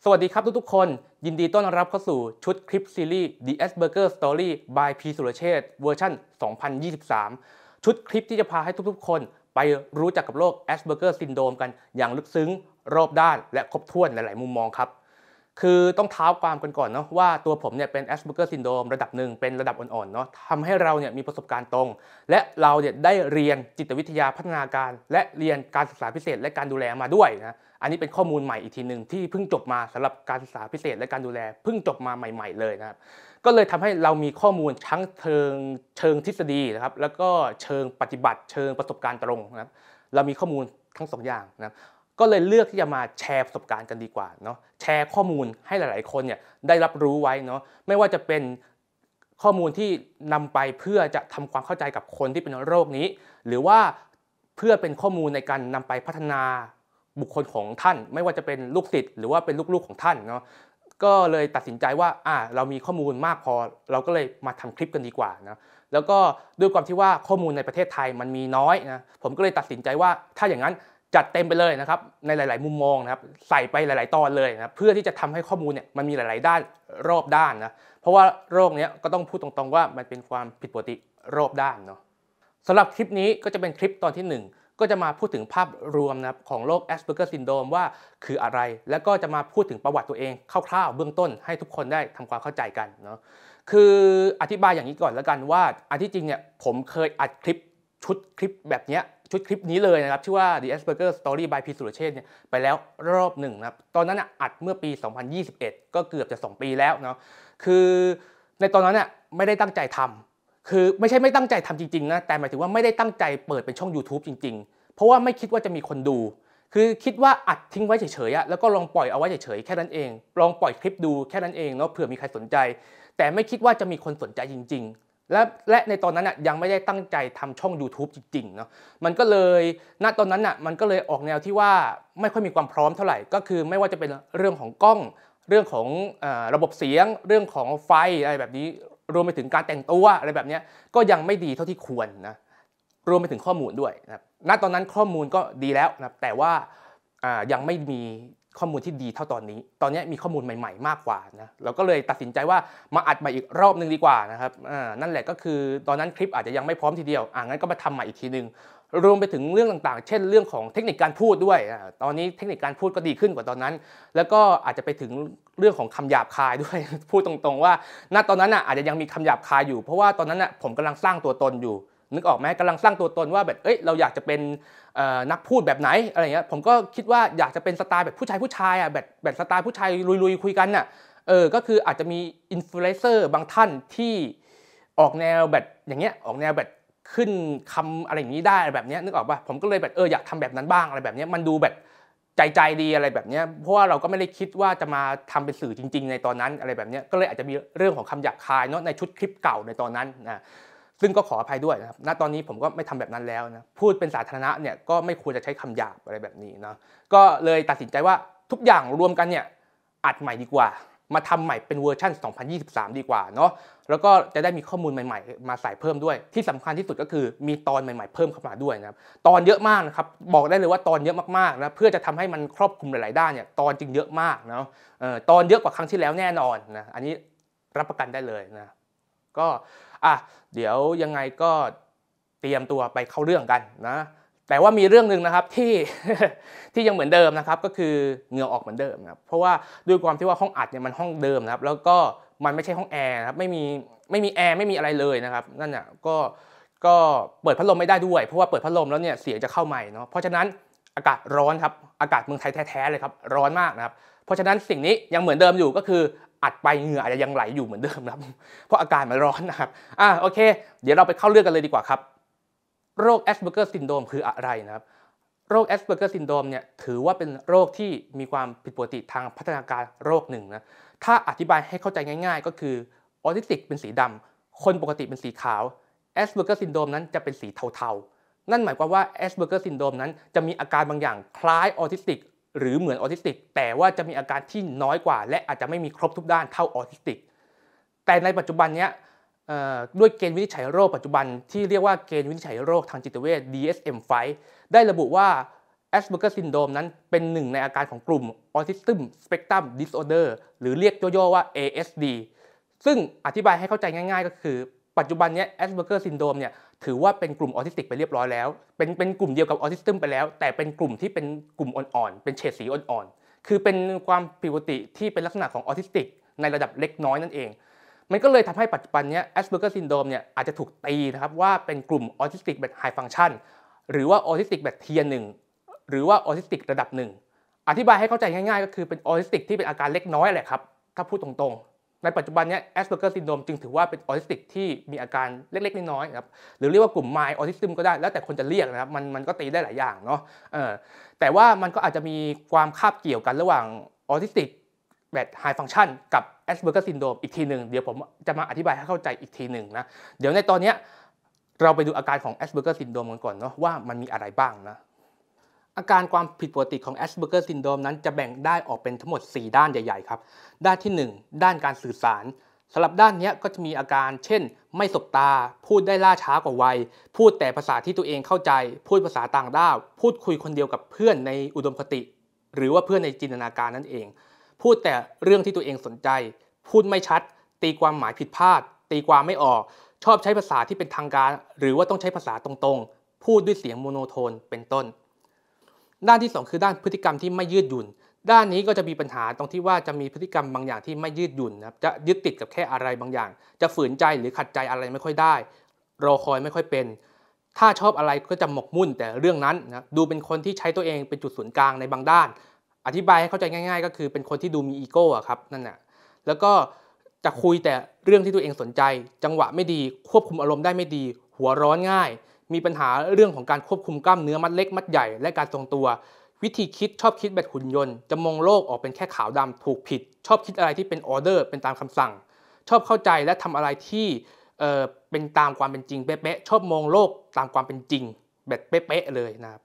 สวัสดีครับทุกๆคนยินดีต้อนรับเข้าสู่ชุดคลิปซีรีส์ The Asperger Story by P สุรเชษฐ์เวอร์ชัน2023 ชุดคลิปที่จะพาให้ทุกๆคนไปรู้จักกับโรค Asperger Syndrome กันอย่างลึกซึ้งรอบด้านและครบถ้วนหลายๆมุมมองครับคือต้องเท้าความกันก่อนเนาะว่าตัวผมเนี่ยเป็น Asperger Syndrome ระดับหนึ่งเป็นระดับอ่อนๆเนาะทำให้เราเนี่ยมีประสบการณ์ตรงและเราเนี่ยได้เรียนจิตวิทยาพัฒนาการและเรียนการศึกษาพิเศษและการดูแลมาด้วยนะอันนี้เป็นข้อมูลใหม่อีกทีหนึ่งที่เพิ่งจบมาสำหรับการศึกษาพิเศษและการดูแลเพิ่งจบมาใหม่ๆเลยนะครับก็เลยทำให้เรามีข้อมูลทั้งเชิงทฤษฎีนะครับแล้วก็เชิงปฏิบัติเชิงประสบการณ์ตรงนะครับเรามีข้อมูลทั้ง2 อย่างนะก็เลยเลือกที่จะมาแชร์ประสบการณ์กันดีกว่าเนาะแชร์ข้อมูลให้หลายๆคนเนี่ยได้รับรู้ไว้เนาะไม่ว่าจะเป็นข้อมูลที่นำไปเพื่อจะทำความเข้าใจกับคนที่เป็นโรคนี้หรือว่าเพื่อเป็นข้อมูลในการนำไปพัฒนาบุคคลของท่านไม่ว่าจะเป็นลูกศิษย์หรือว่าเป็นลูกๆของท่านเนาะก็เลยตัดสินใจว่าเรามีข้อมูลมากพอเราก็เลยมาทำคลิปกันดีกว่านะแล้วก็ด้วยความที่ว่าข้อมูลในประเทศไทยมันมีน้อยนะผมก็เลยตัดสินใจว่าถ้าอย่างนั้นจัดเต็มไปเลยนะครับในหลายๆมุมมองนะครับใส่ไปหลายๆตอนเลยนะเพื่อที่จะทำให้ข้อมูลเนี่ยมันมีหลายๆด้านรอบด้านนะเพราะว่าโรคนี้ก็ต้องพูดตรงๆว่ามันเป็นความผิดปกติรอบด้านเนาะสำหรับคลิปนี้ก็จะเป็นคลิปตอนที่1ก็จะมาพูดถึงภาพรวมนะครับของโรค Asperger Syndrome ว่าคืออะไรแล้วก็จะมาพูดถึงประวัติตัวเองคร่าวๆเบื้องต้นให้ทุกคนได้ทำความเข้าใจกันเนาะคืออธิบายอย่างนี้ก่อนแล้วกันว่าอันที่จริงเนี่ยผมเคยอัดคลิปชุดคลิปแบบนี้ชุดคลิปนี้เลยนะครับชื่อว่า The Asperger Story by P สุรเชษฐ์เนี่ยไปแล้วรอบหนึ่งนะครับตอนนั้นอัดเมื่อปี2021ก็เกือบจะ2 ปีแล้วเนาะคือในตอนนั้นไม่ได้ตั้งใจทำคือไม่ใช่ไม่ตั้งใจทำจริงๆนะแต่หมายถึงว่าไม่ได้ตั้งใจเปิดเป็นช่อง YouTube จริงๆเพราะว่าไม่คิดว่าจะมีคนดูคือคิดว่าอัดทิ้งไว้เฉยๆแล้วก็ลองปล่อยเอาไว้เฉยๆแค่นั้นเองลองปล่อยคลิปดูแค่นั้นเองเนาะเผื่อมีใครสนใจแต่ไม่คิดว่าจะมีคนสนใจจริงๆและในตอนนั้นยังไม่ได้ตั้งใจทำช่อง YouTube จริงๆเนาะมันก็เลยณตอนนั้นมันก็เลยออกแนวที่ว่าไม่ค่อยมีความพร้อมเท่าไหร่ก็คือไม่ว่าจะเป็นเรื่องของกล้องเรื่องของระบบเสียงเรื่องของไฟอะไรแบบนี้รวมไปถึงการแต่งตัวอะไรแบบนี้ก็ยังไม่ดีเท่าที่ควรนะรวมไปถึงข้อมูลด้วยนะครับณตอนนั้นข้อมูลก็ดีแล้วนะแต่ว่ายังไม่มีข้อมูลที่ดีเท่าตอนนี้มีข้อมูลใหม่ๆมากกว่านะเราก็เลยตัดสินใจว่ามาอัดใหม่อีกรอบนึงดีกว่านะครับนั่นแหละก็คือตอนนั้นคลิปอาจจะยังไม่พร้อมทีเดียวงั้นก็มาทำใหม่อีกทีนึงรวมไปถึงเรื่องต่างๆเช่นเรื่องของเทคนิคการพูดด้วยตอนนี้เทคนิคการพูดก็ดีขึ้นกว่าตอนนั้นแล้วก็อาจจะไปถึงเรื่องของคำหยาบคายด้วย พูดตรงๆว่าณตอนนั้นอาจจะยังมีคำหยาบคายอยู่เพราะว่าตอนนั้นผมกำลังสร้างตัวตนอยู่นึกออกไหมกำลังสร้างตัวตนว่าแบบเราอยากจะเป็นนักพูดแบบไหนอะไรเงี้ยผมก็คิดว่าอยากจะเป็นสไตล์แบบผู้ชายแบบสไตล์ผู้ชายลุยๆคุยกันก็คืออาจจะมีอินฟลูเอนเซอร์บางท่านที่ออกแนวแบบอย่างเงี้ยออกแนวแบบขึ้นคำอะไรอย่างนี้ได้แบบนี้นึกออกป่ะผมก็เลยแบบอยากทำแบบนั้นบ้างอะไรแบบนี้มันดูแบบใจดีอะไรแบบนี้เพราะว่าเราก็ไม่ได้คิดว่าจะมาทำเป็นสื่อจริงๆในตอนนั้นอะไรแบบนี้ก็เลยอาจจะมีเรื่องของคำหยาบคายเนาะในชุดคลิปเก่าในตอนนั้นนะซึ่งก็ขออภัยด้วยนะครับณตอนนี้ผมก็ไม่ทำแบบนั้นแล้วนะพูดเป็นสาธารณะเนี่ยก็ไม่ควรจะใช้คำหยาบอะไรแบบนี้นะก็เลยตัดสินใจว่าทุกอย่างรวมกันเนี่ยอัดใหม่ดีกว่ามาทำใหม่เป็นเวอร์ชัน2023ดีกว่าเนาะแล้วก็จะได้มีข้อมูลใหม่ๆมาใส่เพิ่มด้วยที่สำคัญที่สุดก็คือมีตอนใหม่ๆเพิ่มเข้ามาด้วยนะครับตอนเยอะมากนะครับบอกได้เลยว่าตอนเยอะมากๆนะเพื่อจะทำให้มันครอบคลุมหลายๆด้านเนี่ยตอนจึงเยอะมากเนาะตอนเยอะกว่าครั้งที่แล้วแน่นอนนะอันนี้รับประกันได้เลยนะก็เดี๋ยวยังไงก็เตรียมตัวไปเข้าเรื่องกันนะแต่ว่ามีเรื่องหนึ่งนะครับที่ ที่ยังเหมือนเดิมนะครับก็คือเหงื่อออกเหมือนเดิมนะครับเพราะว่าด้วยความที่ว่าห้องอัดเนี่ยมันห้องเดิมนะครับแล้วก็มันไม่ใช่ห้องแอร์นะครับไม่มีแอร์ไม่มีอะไรเลยนะครับนั่นน่ะก็เปิดพัดลมไม่ได้ด้วยเพราะว่าเปิดพัดลมแล้วเนี่ยเสียงจะเข้าใหม่เนาะเพราะฉะนั้นอากาศร้อนครับอากาศเมืองไทยแท้ๆเลยครับร้อนมากนะครับเพราะฉะนั้นสิ่งนี้ยังเหมือนเดิมอยู่ก็คืออัดไปเหงื่ออาจจะยังไหลอยู่เหมือนเดิมนะครับเพราะอากาศมันร้อนนะครับโอเคเดี๋ยวเราไปเข้าเรื่องกันเลยดีกว่าครับโรค Asperger Syndrome คืออะไรนะครับโรค Asperger Syndrome เนี่ยถือว่าเป็นโรคที่มีความผิดปกติทางพัฒนาการโรคหนึ่งนะถ้าอธิบายให้เข้าใจง่ายๆก็คือออทิสติกเป็นสีดำคนปกติเป็นสีขาว Asperger Syndrome นั้นจะเป็นสีเทาๆนั่นหมายความว่า Asperger Syndrome นั้นจะมีอาการบางอย่างคล้ายออทิสติกหรือเหมือนออทิสติกแต่ว่าจะมีอาการที่น้อยกว่าและอาจจะไม่มีครบทุกด้านเท่าออทิสติกแต่ในปัจจุบันนี้ด้วยเกณฑ์วินิจฉัยโรคปัจจุบันที่เรียกว่าเกณฑ์วินิจฉัยโรคทางจิตเวช DSM-5 ได้ระบุว่า Asperger Syndrome นั้นเป็นหนึ่งในอาการของกลุ่ม Autism Spectrum Disorder หรือเรียกย่อๆว่า ASD ซึ่งอธิบายให้เข้าใจง่ายๆก็คือปัจจุบันนี้ Asperger Syndrome เนี่ยถือว่าเป็นกลุ่มออทิสติกไปเรียบร้อยแล้วเป็นกลุ่มเดียวกับออทิสซึมไปแล้วแต่เป็นกลุ่มที่เป็นกลุ่มอ่อนๆเป็นเฉดสีอ่อนๆคือเป็นความผิดปกติที่เป็นลักษณะของออทิสติกในระดับเล็กน้อยนั่นเองมันก็เลยทำให้ปัจจุบันนี้ Asperger Syndrome เนี่ยอาจจะถูกตีนะครับว่าเป็นกลุ่มออทิสติกแบบ High Function หรือว่าออทิสติกแบบ Tier 1หรือว่าออทิสติกระดับ1อธิบายให้เข้าใจง่ายๆก็คือเป็นออทิสติกที่เป็นอาการเล็กน้อยแหละครับถ้าพูดตรงๆในปัจจุบันนี้ Asperger Syndrome จึงถือว่าเป็นออทิสติกที่มีอาการเล็กๆน้อยๆครับหรือเรียกว่ากลุ่ม Mild Autism ก็ได้แล้วแต่คนจะเรียกนะครับมันก็ตีได้หลายอย่างเนาะแต่ว่ามันก็อาจจะมีความคาบเกี่ยวกันระหว่างออทิสติกแบบ High Function กับ Asperger Syndrome อีกทีหนึ่งเดี๋ยวผมจะมาอธิบายให้เข้าใจอีกทีหนึ่งนะเดี๋ยวในตอนนี้เราไปดูอาการของ Asperger Syndrome กันก่อนเนาะว่ามันมีอะไรบ้างนะอาการความผิดปกติของ Asperger Syndrome นั้นจะแบ่งได้ออกเป็นทั้งหมด4ด้านใหญ่ๆครับด้านที่1ด้านการสื่อสารสำหรับด้านนี้ก็จะมีอาการเช่นไม่สบตาพูดได้ล่าช้ากว่าวัยพูดแต่ภาษาที่ตัวเองเข้าใจพูดภาษาต่างด้าวพูดคุยคนเดียวกับเพื่อนในอุดมคติหรือว่าเพื่อนในจินตนาการนั่นเองพูดแต่เรื่องที่ตัวเองสนใจพูดไม่ชัดตีความหมายผิดพลาดตีความไม่ออกชอบใช้ภาษาที่เป็นทางการหรือว่าต้องใช้ภาษาตรงๆพูดด้วยเสียงโมโนโทนเป็นต้นด้านที่2คือด้านพฤติกรรมที่ไม่ยืดหยุ่นด้านนี้ก็จะมีปัญหาตรงที่ว่าจะมีพฤติกรรมบางอย่างที่ไม่ยืดหยุ่นนะครับจะยึดติดกับแค่อะไรบางอย่างจะฝืนใจหรือขัดใจอะไรไม่ค่อยได้รอคอยไม่ค่อยเป็นถ้าชอบอะไรก็จะหมกมุ่นแต่เรื่องนั้นนะดูเป็นคนที่ใช้ตัวเองเป็นจุดศูนย์กลางในบางด้านอธิบายให้เข้าใจง่ายๆก็คือเป็นคนที่ดูมีอีโก้อะครับนั่นแหละแล้วก็จะคุยแต่เรื่องที่ตัวเองสนใจจังหวะไม่ดีควบคุมอารมณ์ได้ไม่ดีหัวร้อนง่ายมีปัญหาเรื่องของการควบคุมกล้ามเนื้อมัดเล็กมัดใหญ่และการทรงตัววิธีคิดชอบคิดแบบหุ่นยนต์จะมองโลกออกเป็นแค่ขาวดำถูกผิดชอบคิดอะไรที่เป็นออเดอร์เป็นตามคำสั่งชอบเข้าใจและทำอะไรที่เป็นตามความเป็นจริงเป๊ะๆชอบมองโลกตามความเป็นจริงแบบเป๊ะๆเลยนะครับ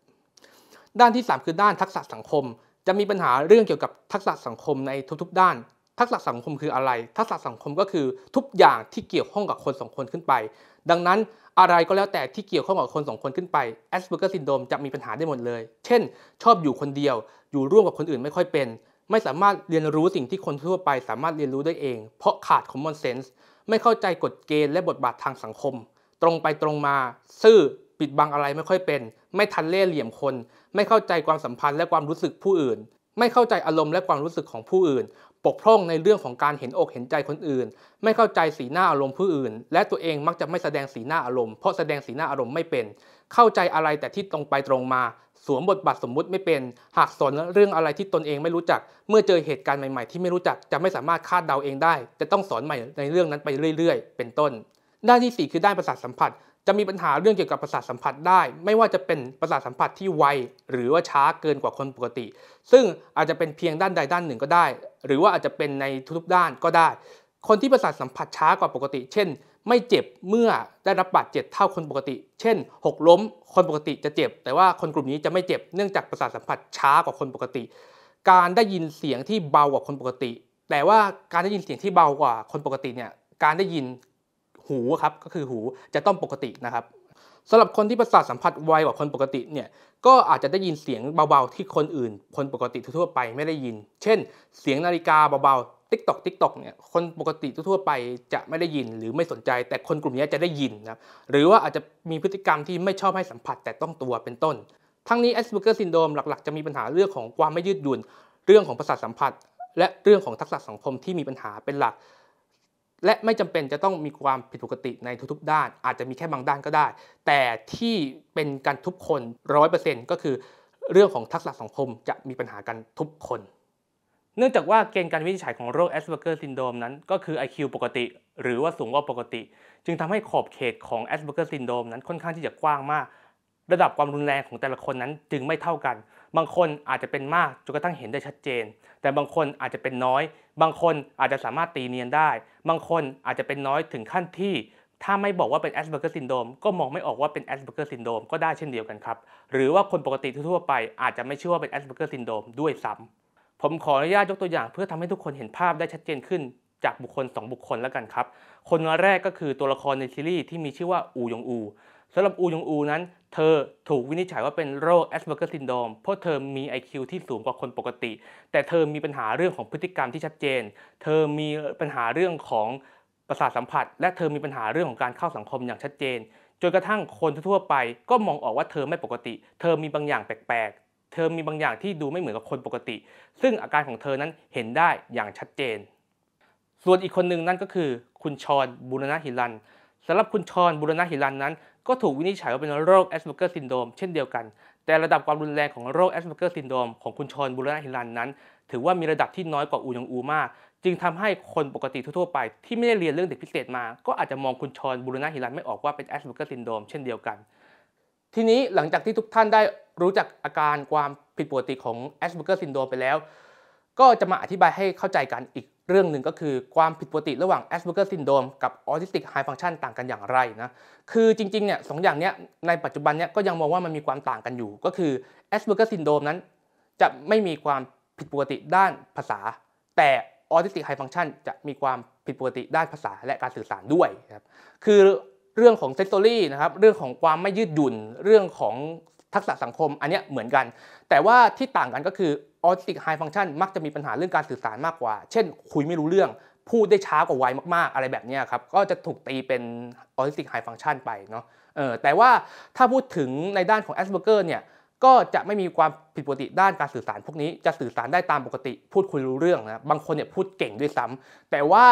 ด้านที่3คือด้านทักษะสังคมจะมีปัญหาเรื่องเกี่ยวกับทักษะสังคมในทุกๆด้านทักษะสังคมคืออะไรทักษะสังคมก็คือทุกอย่างที่เกี่ยวข้องกับคน2คนขึ้นไปดังนั้นอะไรก็แล้วแต่ที่เกี่ยวข้องกับคน2คนขึ้นไป Asperger Syndrome จะมีปัญหาได้หมดเลยเช่นชอบอยู่คนเดียวอยู่ร่วมกับคนอื่นไม่ค่อยเป็นไม่สามารถเรียนรู้สิ่งที่คนทั่วไปสามารถเรียนรู้ได้เองเพราะขาด common sense ไม่เข้าใจกฎเกณฑ์และบทบาททางสังคมตรงไปตรงมาซื่อปิดบังอะไรไม่ค่อยเป็นไม่ทันเล่ห์เหลี่ยมคนไม่เข้าใจความสัมพันธ์และความรู้สึกผู้อื่นไม่เข้าใจอารมณ์และความรู้สึกของผู้อื่นปกพร่องในเรื่องของการเห็นอกเห็นใจคนอื่นไม่เข้าใจสีหน้าอารมณ์ผู้อื่นและตัวเองมักจะไม่แสดงสีหน้าอารมณ์เพราะแสดงสีหน้าอารมณ์ไม่เป็นเข้าใจอะไรแต่ที่ตรงไปตรงมาสวมบทบาทสมมุติไม่เป็นหากสอนเรื่องอะไรที่ตนเองไม่รู้จักเมื่อเจอเหตุการณ์ใหม่ๆที่ไม่รู้จักจะไม่สามารถคาดเดาเองได้จะต้องสอนใหม่ในเรื่องนั้นไปเรื่อยๆเป็นต้นด้านที่4คือด้านประสาทสัมผัสจะมีปัญหาเรื่องเกี่ยวกับประสาทสัมผัสได้ไม่ว่าจะเป็นประสาทสัมผัสที่ไวหรือว่าช้าเกินกว่าคนปกติซึ่งอาจจะเป็นเพียงด้านใดด้านหนึ่งก็ได้หรือว่าอาจจะเป็นในทุกๆด้านก็ได้คนที่ประสาทสัมผัสช้ากว่าปกติเช่นไม่เจ็บเมื่อได้รับบาดเจ็บเท่าคนปกติเช่นหกล้มคนปกติจะเจ็บแต่ว่าคนกลุ่มนี้จะไม่เจ็บเนื่องจากประสาทสัมผัสช้ากว่าคนปกติการได้ยินเสียงที่เบากว่าคนปกติแต่ว่าการได้ยินเสียงที่เบากว่าคนปกติเนี่ยการได้ยินหูครับก็คือหูจะต้องปกตินะครับสำหรับคนที่ประสาทสัมผัสไวกว่าคนปกติเนี่ยก็อาจจะได้ยินเสียงเบาๆที่คนอื่นคนปกติทั่วไปไม่ได้ยินเช่นเสียงนาฬิกาเบาๆติ๊กตอกเนี่ยคนปกติทั่วไปจะไม่ได้ยินหรือไม่สนใจแต่คนกลุ่มนี้จะได้ยินนะหรือว่าอาจจะมีพฤติกรรมที่ไม่ชอบให้สัมผัสแต่ต้องตัวเป็นต้นทั้งนี้ Asperger Syndrome หลักๆจะมีปัญหาเรื่องของความไม่ยืดหยุ่นเรื่องของประสาทสัมผัสและเรื่องของทักษะสังคมที่มีปัญหาเป็นหลักและไม่จำเป็นจะต้องมีความผิดปกติในทุกๆด้านอาจจะมีแค่บางด้านก็ได้แต่ที่เป็นกันทุกคน 100% ก็คือเรื่องของทักษะสังคมจะมีปัญหากันทุกคนเนื่องจากว่าเกณฑ์การวินิจฉัยของโรค Asperger Syndrome นั้นก็คือ IQ ปกติหรือว่าสูงกว่าปกติจึงทำให้ขอบเขตของ Asperger Syndrome นั้นค่อนข้างที่จะกว้างมากระดับความรุนแรงของแต่ละคนนั้นจึงไม่เท่ากันบางคนอาจจะเป็นมากจนกระทั่งเห็นได้ชัดเจนแต่บางคนอาจจะเป็นน้อยบางคนอาจจะสามารถตีเนียนได้บางคนอาจจะเป็นน้อยถึงขั้นที่ถ้าไม่บอกว่าเป็น Asperger Syndrome ก็มองไม่ออกว่าเป็น Asperger Syndrome ก็ได้เช่นเดียวกันครับหรือว่าคนปกติทั่วไปอาจจะไม่เชื่อว่าเป็น Asperger Syndrome ด้วยซ้ำผมขออนุญาตยกตัวอย่างเพื่อทำให้ทุกคนเห็นภาพได้ชัดเจนขึ้นจากบุคคล2บุคคลแล้วกันครับคนแรกก็คือตัวละครในซีรีส์ที่มีชื่อว่าอูยงอู สำหรับอูยงอูนั้นเธอถูกวินิจฉัยว่าเป็นโรคแอสเพอร์เกอร์ซินโดรมเพราะเธอมี IQ ที่สูงกว่าคนปกติแต่เธอมีปัญหาเรื่องของพฤติกรรมที่ชัดเจนเธอมีปัญหาเรื่องของประสาทสัมผัสและเธอมีปัญหาเรื่องของการเข้าสังคมอย่างชัดเจนจนกระทั่งคนทั่วไปก็มองออกว่าเธอไม่ปกติเธอมีบางอย่างแปลกๆเธอมีบางอย่างที่ดูไม่เหมือนกับคนปกติซึ่งอาการของเธอนั้นเห็นได้อย่างชัดเจนส่วนอีกคนหนึ่งนั่นก็คือคุณชรบูรณหิรัญสำหรับคุณชรบูรณหิรัญนั้นก็ถูกวินิจฉัยว่าเป็นโรคแอสเพอร์เกอร์ซินโดรมเช่นเดียวกันแต่ระดับความรุนแรงของโรคแอสเพอร์เกอร์ซินโดรมของคุณชรบูรณหิรัญนั้นถือว่ามีระดับที่น้อยกว่าอูยองอูมากจึงทำให้คนปกติทั่วไปที่ไม่ได้เรียนเรื่องเด็กพิเศษมาก็อาจจะมองคุณชรบูรณหิรัญไม่ออกว่าเป็นแอสเพอร์เกอร์ซินโดรมเช่นเดียวกันทีนี้หลังจากที่ทุกท่านได้รู้จักอาการความผิดปกติของแอสเพอร์เกอร์ซินโดรมไปแล้วก็จะมาอธิบายให้เข้าใจกันอีกเรื่องหนึ่งก็คือความผิดปกติระหว่าง Asperger Syndrome กับ Autistic High Function ต่างกันอย่างไรนะคือจริงๆเนี่ยสองอย่างเนี้ยในปัจจุบันเนี้ยก็ยังมองว่ามันมีความต่างกันอยู่ก็คือ Asperger Syndrome นั้นจะไม่มีความผิดปกติด้านภาษาแต่ Autistic High Function จะมีความผิดปกติด้านภาษาและการสื่อสารด้วยครับคือเรื่องของ sensory นะครับเรื่องของความไม่ยืดหยุ่นเรื่องของทักษะสังคมอันเนี้ยเหมือนกันแต่ว่าที่ต่างกันก็คือAutistic High Function มักจะมีปัญหาเรื่องการสื่อสารมากกว่าเช่นคุยไม่รู้เรื่องพูดได้ช้ากว่าวัยมากๆอะไรแบบนี้ครับก็จะถูกตีเป็น Autistic High Function ไปเนาะแต่ว่าถ้าพูดถึงในด้านของ Asperger เนี่ยก็จะไม่มีความผิดปกติด้านการสื่อสารพวกนี้จะสื่อสารได้ตามปกติพูดคุยรู้เรื่องนะบางคนเนี่ยพูดเก่งด้วยซ้ำแต่ว่า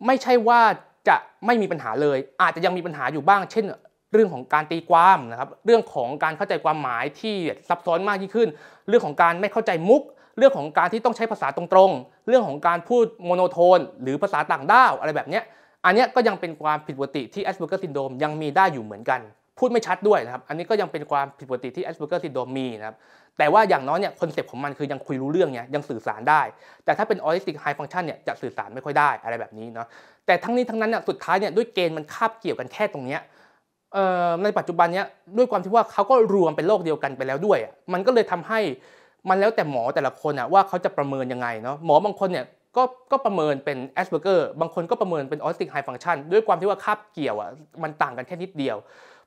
ไม่ใช่ว่าจะไม่มีปัญหาเลยอาจจะยังมีปัญหาอยู่บ้างเช่นเรื่องของการตีความนะครับเรื่องของการเข้าใจความหมายที่ซับซ้อนมากยิ่งขึ้นเรื่องของการไม่เข้าใจมุกเรื่องของการที่ต้องใช้ภาษาตรงๆเรื่องของการพูดโมโนโทนหรือภาษาต่างด้าวอะไรแบบนี้อันนี้ก็ยังเป็นความผิดปกติที่ Asperger Syndrome ยังมีได้อยู่เหมือนกันพูดไม่ชัดด้วยนะครับอันนี้ก็ยังเป็นความผิดปกติที่ Asperger Syndrome มีนะครับแต่ว่าอย่างน้อยเนี่ยคอนเซ็ปต์ของมันคือยังคุยรู้เรื่องเนี่ยยังสื่อสารได้แต่ถ้าเป็น Autistic High Function เนี่ยจะสื่อสารไม่ค่อยได้อะไรแบบนี้เนาะแต่ทั้งนี้ทั้งนั้นเนี่ยสุดท้ายเนี่ยด้วยเกณฑ์มันคาบเกี่ยวกันแค่ตรงนี้ในปัจจุบันนี้ด้วยความที่ว่าเขาก็รวมเป็นโรคเดียวกันไปแล้วด้วยมันก็เลยทำให้มันแล้วแต่หมอแต่ละคนว่าเขาจะประเมินยังไงเนาะหมอบางคนเนี่ยก็ประเมินเป็น Asperger บางคนก็ประเมินเป็น Autistic High Function ด้วยความที่ว่าคาบเกี่ยวมันต่างกันแค่นิดเดียว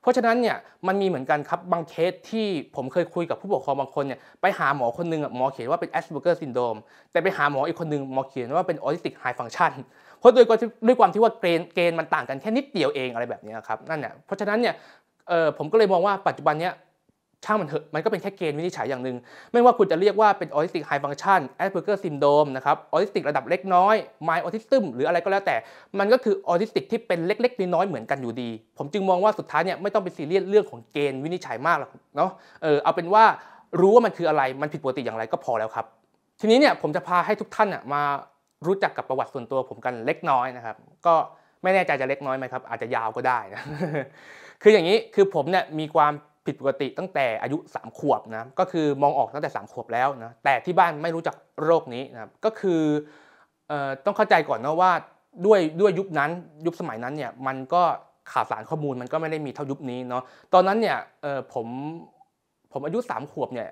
เพราะฉะนั้นเนี่ยมันมีเหมือนกันครับบางเคสที่ผมเคยคุยกับผู้ปกครองบางคนเนี่ยไปหาหมอคนนึงหมอเขียนว่าเป็น Asperger Syndrome แต่ไปหาหมออีกคนนึงหมอเขียนว่าเป็น Autistic High Function เพราะด้วยความที่ว่าเกณฑ์มันต่างกันแค่นิดเดียวเองอะไรแบบนี้ครับนั่นเนี่ยเพราะฉะนั้นเนี่ยผมก็เลยมองว่าปัจจุบันเนี้ยช่างมันเถอะมันก็เป็นแค่เกณฑ์วินิจฉัยอย่างหนึ่งไม่ว่าคุณจะเรียกว่าเป็น Autistic High Function Asperger Syndrome นะครับ Autistic ระดับเล็กน้อย Mild Autism หรืออะไรก็แล้วแต่มันก็คือ Autistic ที่เป็นเล็กๆน้อยๆเหมือนกันอยู่ดีผมจึงมองว่าสุดท้ายเนี่ยไม่ต้องไปซีเรียสเรื่องของเกณฑ์วินิจฉัยมากหรอกเนาะเอาเป็นว่ารู้ว่ามันคืออะไรมันผิดปกติอย่างไรก็พอแล้วครับทีนี้เนี่ยผมจะพาให้ทุกท่านมารู้จักกับประวัติส่วนตัวผมกันเล็กน้อยนะครับก็ไม่แน่ใจจะเล็กน้อยไหมครับอาจจะยาวก็ได้นะคืออย่างนี้คือผมเนี่ยมีความผิดปกติตั้งแต่อายุ3ขวบนะก็คือมองออกตั้งแต่3ขวบแล้วนะแต่ที่บ้านไม่รู้จักโรคนี้นะครับก็คือต้องเข้าใจก่อนนะว่าด้วยยุคนั้นยุคสมัยนั้นเนี่ยมันก็ข่าวสารข้อมูลมันก็ไม่ได้มีเท่ายุคนี้เนาะตอนนั้นเนี่ยผมอายุ3ขวบเนี่ย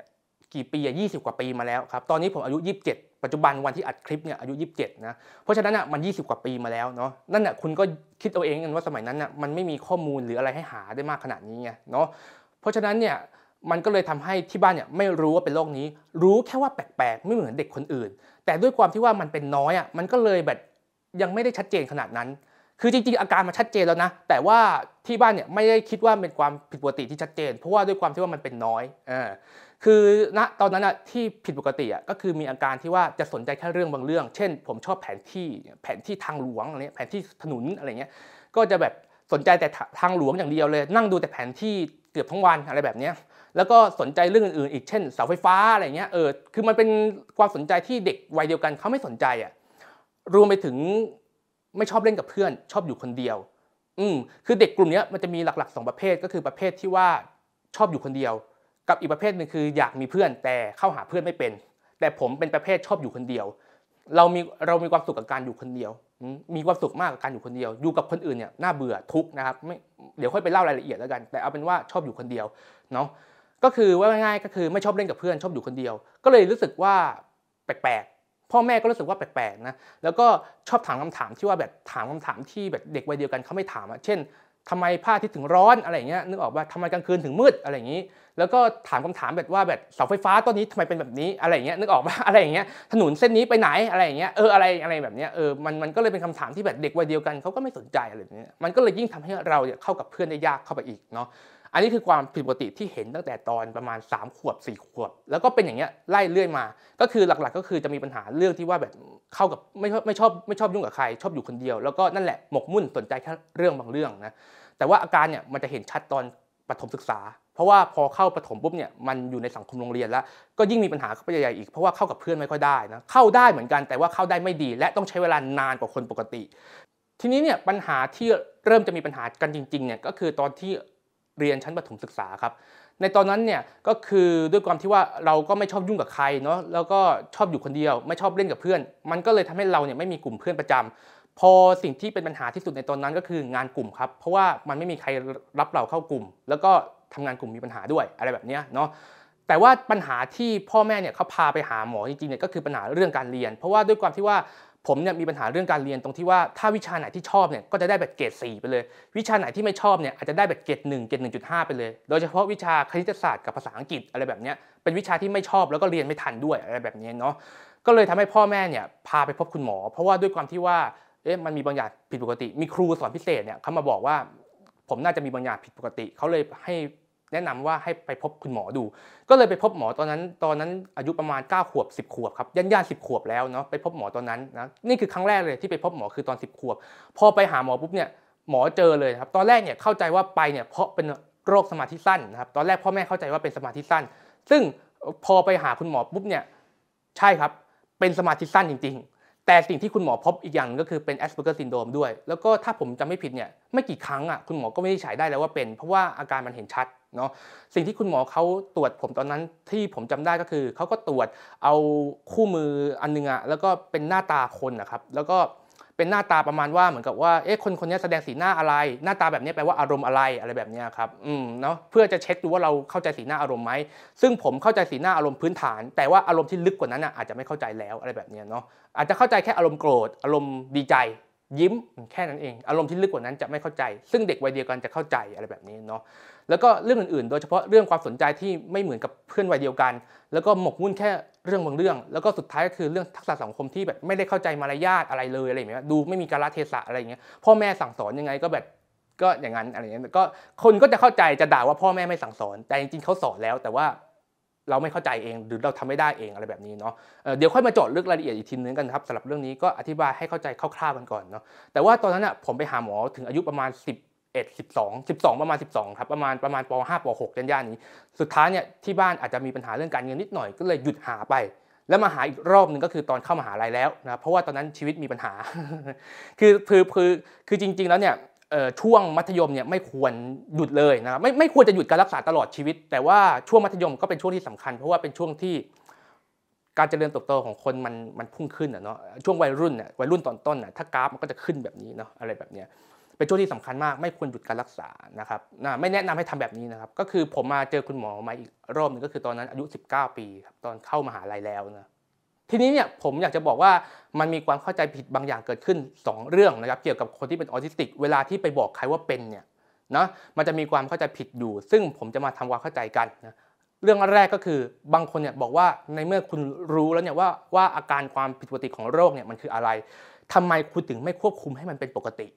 กี่ปี20กว่าปีมาแล้วครับตอนนี้ผมอายุ27ปัจจุบันวันที่อัดคลิปเนี่ยอายุ27นะเพราะฉะนั้นมัน20กว่าปีมาแล้วเนาะนั่นน่ะคุณก็คิดเอาเองกันว่าสมัยนั้นมันไม่มีข้อมูลหรืออะไรให้หาได้มากขนาดนี้ไงเนาะเพราะฉะนั้นเนี่ยมันก็เลยทำให้ที่บ้านเนี่ยไม่รู้ว่าเป็นโรคนี้รู้แค่ว่าแปลกๆไม่เหมือนเด็กคนอื่นแต่ด้วยความที่ว่ามันเป็นน้อยมันก็เลยแบบยังไม่ได้ชัดเจนขนาดนั้นคือจริงๆอาการมันชัดเจนแล้วนะแต่ว่าที่บ้านเนี่ยไม่ได้คิดว่าเป็นความผิดปกติที่ชัดเจนเพราะว่าด้วยความที่ว่ามันเป็นน้อยคือณตอนนั้นที่ผิดปกติก็คือมีอาการที่ว่าจะสนใจแค่เรื่องบางเรื่องเช่นผมชอบแผนที่ทางหลวงอะไรแผนที่ถนนอะไรเงี้ยก็จะแบบสนใจแต่ทางหลวงอย่างเดียวเลยนั่งดูแต่แผนที่เกือบทั้งวันอะไรแบบนี้แล้วก็สนใจเรื่องอื่นๆอีกเช่นเสาไฟฟ้าอะไรเงี้ยคือมันเป็นความสนใจที่เด็กวัยเดียวกันเขาไม่สนใจรวมไปถึงไม่ชอบเล่นกับเพื่อนชอบอยู่คนเดียวคือเด็กกลุ่มนี้มันจะมีหลักๆ2ประเภทก็คือประเภทที่ว่าชอบอยู่คนเดียวกับอีกประเภทหนึ่งคืออยากมีเพื่อนแต่เข้าหาเพื่อนไม่เป็นแต่ผมเป็นประเภทชอบอยู่คนเดียวเรามีความสุขกับการอยู่คนเดียวมีความสุขมากกับการอยู่คนเดียวอยู่กับคนอื่นเนี่ยน่าเบื่อทุกข์นะครับไม่เดี๋ยวค่อยไปเล่ารายละเอียดแล้วกันแต่เอาเป็นว่าชอบอยู่คนเดียวเนาะก็คือว่าง่ายๆก็คือไม่ชอบเล่นกับเพื่อนชอบอยู่คนเดียวก็เลยรู้สึกว่าแปลกๆพ่อแม่ก็รู้สึกว่าแปลกๆนะแล้วก็ชอบถามคำถามที่ว่าแบบถามคำถามที่แบบเด็กวัยเดียวกันเขาไม่ถามเช่น ทำไมพระอาทิตย์ถึงร้อนอะไรอย่างเงี้ยนึกออกว่าทำไมกลางคืนถึงมืดอะไรอย่างนี้แล้วก็ถามคำถามแบบว่าแบบเสาไฟฟ้าต้นนี้ทำไมเป็นแบบนี้อะไรอย่างเงี้ยนึกออกว่าอะไรอย่างเงี้ยถนนเส้นนี้ไปไหนอะไรอย่างเงี้ยอะไรแบบเนี้ยมันก็เลยเป็นคำถามที่แบบเด็กวัยเดียวกันเขาก็ไม่สนใจอะไรอย่างเงี้ยมันก็เลยยิ่งทำให้เราเนี่ยเข้ากับเพื่อนได้ยากเข้าไปอีกเนาะอันนี้คือความผิดปกติที่เห็นตั้งแต่ตอนประมาณ3ขวบ4ขวบแล้วก็เป็นอย่างเงี้ยไล่เรื่อยมาก็คือหลักๆก็คือจะมีปัญหาเรื่องที่ว่าแบบเข้ากับไม่ชอบยุ่งกับใครชอบอยู่คนเดียวแล้วก็นั่นแหละหมกมุ่นสนใจแค่เรื่องบางเรื่องนะแต่ว่าอาการเนี่ยมันจะเห็นชัดตอนประถมศึกษาเพราะว่าพอเข้าประถมปุ๊บเนี่ยมันอยู่ในสังคมโรงเรียนแล้วก็ยิ่งมีปัญหาเข้าไปใหญ่ๆอีกเพราะว่าเข้ากับเพื่อนไม่ค่อยได้นะเข้าได้เหมือนกันแต่ว่าเข้าได้ไม่ดีและต้องใช้เวลานานกว่าคนปกติทีนี้เนี่ยปัญหาที่เริ่มจะมีปัญหากันจริงๆเนี่ยก็คือตอนที่เรียนชั้นประถมศึกษาครับในตอนนั้นเนี่ยก็คือด้วยความที่ว่าเราก็ไม่ชอบยุ่งกับใครเนาะแล้วก็ชอบอยู่คนเดียวไม่ชอบเล่นกับเพื่อนมันก็เลยทำให้เราเนี่ยไม่มีกลุ่มเพื่อนประจำพอสิ่งที่เป็นปัญหาที่สุดในตอนนั้นก็คืองานกลุ่มครับเพราะว่ามันไม่มีใครรับเราเข้ากลุ่มแล้วก็ทำงานกลุ่มมีปัญหาด้วยอะไรแบบนี้เนาะแต่ว่าปัญหาที่พ่อแม่เนี่ยเขาพาไปหาหมอจริงๆเนี่ยก็คือปัญหาเรื่องการเรียนเพราะว่าด้วยความที่ว่าผมเนี่ยมีปัญหาเรื่องการเรียนตรงที่ว่าถ้าวิชาไหนที่ชอบเนี่ยก็จะได้แบบเกรด4ไปเลยวิชาไหนที่ไม่ชอบเนี่ยอาจจะได้แบบเกรด1เกรด1.5ไปเลยโดยเฉพาะวิชาคณิตศาสตร์กับภาษาอังกฤษอะไรแบบนี้เป็นวิชาที่ไม่ชอบแล้วก็เรียนไม่ทันด้วยอะไรแบบนี้เนาะก็เลยทำให้พ่อแม่เนี่ยพาไปพบคุณหมอเพราะว่าด้วยความที่ว่ามันมีบางอย่างผิดปกติมีครูสอนพิเศษเนี่ยเขามาบอกว่าผมน่าจะมีบางอย่างผิดปกติเขาเลยให้แนะนำว่าให้ไปพบคุณหมอดูก็เลยไปพบหมอตอนนั้นอายุประมาณ9ขวบ10ขวบครับย่าน10ขวบแล้วเนาะไปพบหมอตอนนั้นนะนี่คือครั้งแรกเลยที่ไปพบหมอคือตอน10ขวบพอไปหาหมอปุ๊บเนี่ยหมอเจอเลยครับตอนแรกเนี่ยเข้าใจว่าไปเนี่ยเพราะเป็นโรคสมาธิสั้นนะครับตอนแรกพ่อแม่เข้าใจว่าเป็นสมาธิสั้นซึ่งพอไปหาคุณหมอปุ๊บเนี่ยใช่ครับเป็นสมาธิสั้นจริงๆแต่สิ่งที่คุณหมอพบอีกอย่างก็คือเป็น Asperger syndrome ด้วยแล้วก็ถ้าผมจำไม่ผิดเนี่ยไม่กี่ครั้งอ่ะคุณหมอก็วินิจฉัยได้แล้วว่าเป็นเพราะว่าอาการมันเห็นชัดเนาะสิ่งที่คุณหมอเขาตรวจผมตอนนั้นที่ผมจำได้ก็คือเขาก็ตรวจเอาคู่มืออันนึงอะแล้วก็เป็นหน้าตาคนนะครับแล้วก็เป็นหน้าตาประมาณว่าเหมือนกับว่าคนนี้แสดงสีหน้าอะไรหน้าตาแบบนี้แปลว่าอารมณ์อะไรแบบนี้ครับเนาะเพื่อจะเช็คดูว่าเราเข้าใจสีหน้าอารมณ์ไหมซึ่งผมเข้าใจสีหน้าอารมณ์พื้นฐานแต่ว่าอารมณ์ที่ลึกกว่านั้นอาจจะไม่เข้าใจแล้วอะไรแบบนี้เนาะอาจจะเข้าใจแค่อารมณ์โกรธอารมณ์ดีใจยิ้มแค่นั้นเองอารมณ์ที่ลึกกว่านั้นจะไม่เข้าใจซึ่งเด็กวัยเดียวกันจะเข้าใจอะไรแบบนี้เนาะแล้วก็เรื่องอื่นๆโดยเฉพาะเรื่องความสนใจที่ไม่เหมือนกับเพื่อนวัยเดียวกันแล้วก็หมกมุ่นแค่เรื่องบางเรื่องแล้วก็สุดท้ายก็คือเรื่องทักษะสังคมที่แบบไม่ได้เข้าใจมารยาทอะไรเลยอะไรอย่างเงี้ยดูไม่มีกาลเทศะอะไรอย่างเงี้ยพ่อแม่สั่งสอนยังไงก็แบบก็อย่างนั้นอะไรอย่างเงี้ยก็คนก็จะเข้าใจจะด่าว่าพ่อแม่ไม่สั่งสอนแต่จริงๆเขาสอนแล้วแต่ว่าเราไม่เข้าใจเองหรือเราทำไม่ได้เองอะไรแบบนี้เนาะเดี๋ยวค่อยมาเจาะลึกรายละเอียดอีกทีนึงกันครับสำหรับเรื่องนี้ก็อธิบายให้เข้าใจคร่าวๆกันก่อนเนาะแต่ว่าตอนนั้นผมไปหาหมอถึงอายุประมาณ11 12ประมาณ12ครับประมาณป5ป6ย่านนี้สุดท้ายเนี่ยที่บ้านอาจจะมีปัญหาเรื่องการเงินนิดหน่อยก็เลยหยุดหาไปแล้วมาหาอีกรอบนึงก็คือตอนเข้ามหาลัยแล้วนะเพราะว่าตอนนั้นชีวิตมีปัญหา คือจริงๆแล้วเนี่ยช่วงมัธยมเนี่ยไม่ควรหยุดเลยนะครับไม่ควรจะหยุดการรักษาตลอดชีวิตแต่ว่าช่วงมัธยมก็เป็นช่วงที่สำคัญเพราะว่าเป็นช่วงที่การเจริญเติบโตของคนมันพุ่งขึ้นเนาะช่วงวัยรุ่นตอนต้นถ้ากราฟมันก็จะขึ้นแบบนี้เนาะอะไรแบบเนี้ยเป็นช่วงที่สำคัญมากไม่ควรหยุดการรักษานะครับไม่แนะนำให้ทำแบบนี้นะครับก็คือผมมาเจอคุณหมอมาอีกรอบนึงก็คือตอนนั้นอายุ19ปีครับตอนเข้ามหาลัยแล้วนะทีนี้เนี่ยผมอยากจะบอกว่ามันมีความเข้าใจผิดบางอย่างเกิดขึ้น2เรื่องนะครับเกี่ยวกับคนที่เป็นออทิสติกเวลาที่ไปบอกใครว่าเป็นเนี่ยนะมันจะมีความเข้าใจผิดอยู่ซึ่งผมจะมาทำความเข้าใจกันนะเรื่องแรกก็คือบางคนเนี่ยบอกว่าในเมื่อคุณรู้แล้วเนี่ยว่าอาการความผิดปกติของโรคเนี่ยมันคืออะไรทำไมคุณถึงไม่ควบคุมให้มันเป็นปกต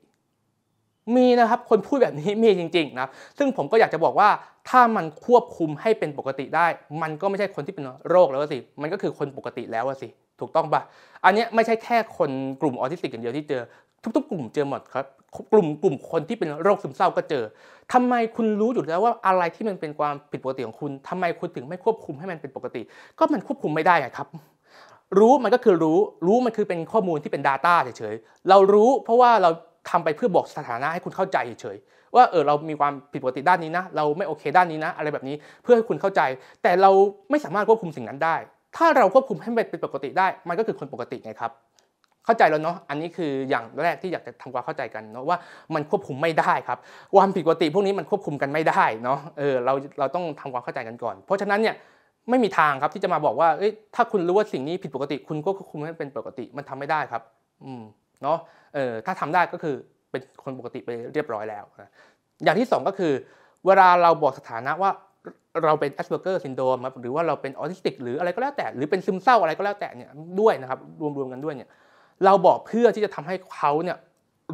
ิมีนะครับคนพูดแบบนี้มีจริงๆนะครับซึ่งผมก็อยากจะบอกว่าถ้ามันควบคุมให้เป็นปกติได้มันก็ไม่ใช่คนที่เป็นโรคแล้วสิมันก็คือคนปกติแล้วสิถูกต้องป่ะอันนี้ไม่ใช่แค่คนกลุ่มออทิสติกอย่างเดียวที่เจอทุกๆกลุ่มเจอหมดครับกลุ่มคนที่เป็นโรคซึมเศร้าก็เจอทำไมคุณรู้อยู่แล้วว่าอะไรที่มันเป็นความผิดปกติของคุณทำไมคุณถึงไม่ควบคุมให้มันเป็นปกติก็มันควบคุมไม่ได้ครับรู้มันก็คือรู้มันคือเป็นข้อมูลที่เป็น Data เฉยๆเรารู้เพราะว่าเราทำไปเพื่อบอกสถานะให้คุณเข้าใจเฉยๆว่าเรามีความผิดปกติด้านนี้นะเราไม่โอเคด้านนี้นะอะไรแบบนี้เพื่อให้คุณเข้าใจแต่เราไม่สามารถควบคุมสิ่งนั้นได้ถ้าเราควบคุมให้มันเป็นปกติได้มันก็คือคนปกติไงครับเข้าใจแล้วเนาะอันนี้คืออย่างแรกที่อยากจะทำความเข้าใจกันเนาะว่ามันควบคุมไม่ได้ครับความผิดปกติพวกนี้มันควบคุมกันไม่ได้เนาะเราต้องทำความเข้าใจกันก่อนเพราะฉะนั้นเนี่ยไม่มีทางครับที่จะมาบอกว่าถ้าคุณรู้ว่าสิ่งนี้ผิดปกติคุณก็ควบคุมให้มันเป็นปกติมันทำไม่ได้ครับเนาะถ้าทำได้ก็คือเป็นคนปกติไปเรียบร้อยแล้วนะ อย่างที่2ก็คือเวลาเราบอกสถานะว่าเราเป็น Asperger syndrome ครับหรือว่าเราเป็นออทิสติกหรืออะไรก็แล้วแต่หรือเป็นซึมเศร้าอะไรก็แล้วแต่เนี่ยด้วยนะครับรวมๆกันด้วยเนี่ยเราบอกเพื่อที่จะทำให้เขาเนี่ย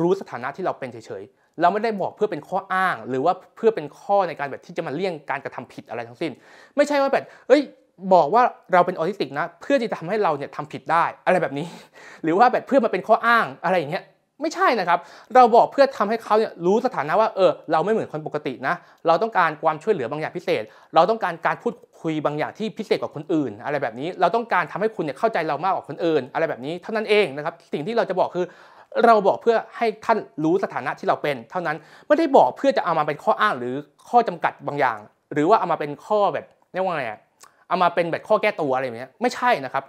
รู้สถานะที่เราเป็นเฉยๆเราไม่ได้บอกเพื่อเป็นข้ออ้างหรือว่าเพื่อเป็นข้อในการแบบที่จะมาเลี่ยงการกระทำผิดอะไรทั้งสิ้นไม่ใช่ว่าแบบบอกว่าเราเป็นออทิสติกนะเพื่อที่จะทำให้เราเนี่ยทำผิดได้อะไรแบบนี้หรือว่าแบบเพื่อมาเป็นข้ออ้างอะไรอย่างเงี้ยไม่ใช่นะครับเราบอกเพื่อทำให้เขาเนี่ยรู้สถานะว่าเราไม่เหมือนคนปกตินะเราต้องการความช่วยเหลือบางอย่างพิเศษเราต้องการการพูดคุยบางอย่างที่พิเศษกว่าคนอื่นอะไรแบบนี้เราต้องการทำให้คุณเนี่ยเข้าใจเรามากกว่าคนอื่นอะไรแบบนี้เท่านั้นเองนะครับสิ่งที่เราจะบอกคือเราบอกเพื่อให้ท่านรู้สถานะที่เราเป็นเท่านั้นไม่ได้บอกเพื่อจะเอามาเป็นข้ออ้างหรือข้อจำกัดบางอย่าง หรือว่าเอามาเป็นข้อแบบเรียกว่าไงเอามาเป็นแบบข้อแก้ตัวอะไรอย่างเงี้ยไม่ใช่นะครับ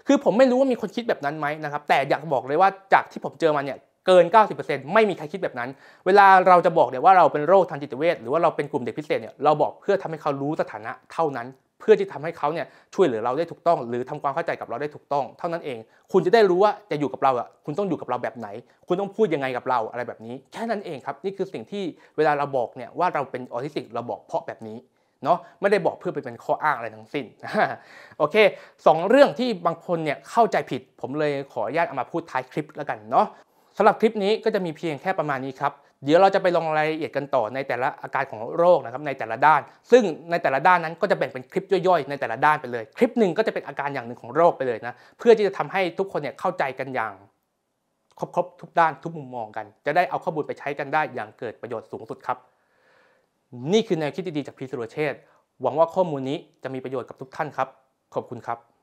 คือผมไม่รู้ว่ามีคนคิดแบบนั้นไหมนะครับแต่อยากบอกเลยว่าจากที่ผมเจอมาเนี่ยเกิน 90% ไม่มีใครคิดแบบนั้นเวลาเราจะบอกเนี่ยว่าเราเป็นโรคทางจิตเวชหรือว่าเราเป็นกลุ่มเด็กพิเศษเนี่ยเราบอกเพื่อทำให้เขารู้สถานะเท่านั้นเพื่อที่ทำให้เขาเนี่ยช่วยเหลือเราได้ถูกต้องหรือทำความเข้าใจกับเราได้ถูกต้องเท่านั้นเองคุณจะได้รู้ว่าจะอยู่กับเราคุณต้องอยู่กับเราแบบไหนคุณต้องพูดยังไงกับเราอะไรแบบนี้แค่นั้นเองครับนี่คือสิ่งที่เวลาเราบอกเนี่ยว่าเราเป็นออทิสติกเราบอกเพราะแบบนี้เนาะไม่ได้บอกเพื่อไปเป็นข้ออ้างอะไรทั้งสิ้นโอเค2เรื่องที่บางคนเนี่ยเข้าใจผิดผมเลยขออนุญาตเอามาพูดท้ายคลิปแล้วกันเนาะสำหรับคลิปนี้ก็จะมีเพียงแค่ประมาณนี้ครับเดี๋ยวเราจะไปลงรายละเอียดกันต่อในแต่ละอาการของโรคนะครับในแต่ละด้านซึ่งในแต่ละด้านนั้นก็จะแบ่งเป็นคลิปย่อยๆในแต่ละด้านไปเลยคลิปหนึ่งก็จะเป็นอาการอย่างหนึ่งของโรคไปเลยนะเพื่อที่จะทำให้ทุกคนเนี่ยเข้าใจกันอย่างครบทุกด้านทุกมุมมองกันจะได้เอาข้อมูลไปใช้กันได้อย่างเกิดประโยชน์สูงสุดครับนี่คือแนวคิดดีๆจากพีสุรเชษฐ์หวังว่าข้อมูลนี้จะมีประโยชน์กับทุกท่านครับขอบคุณครับ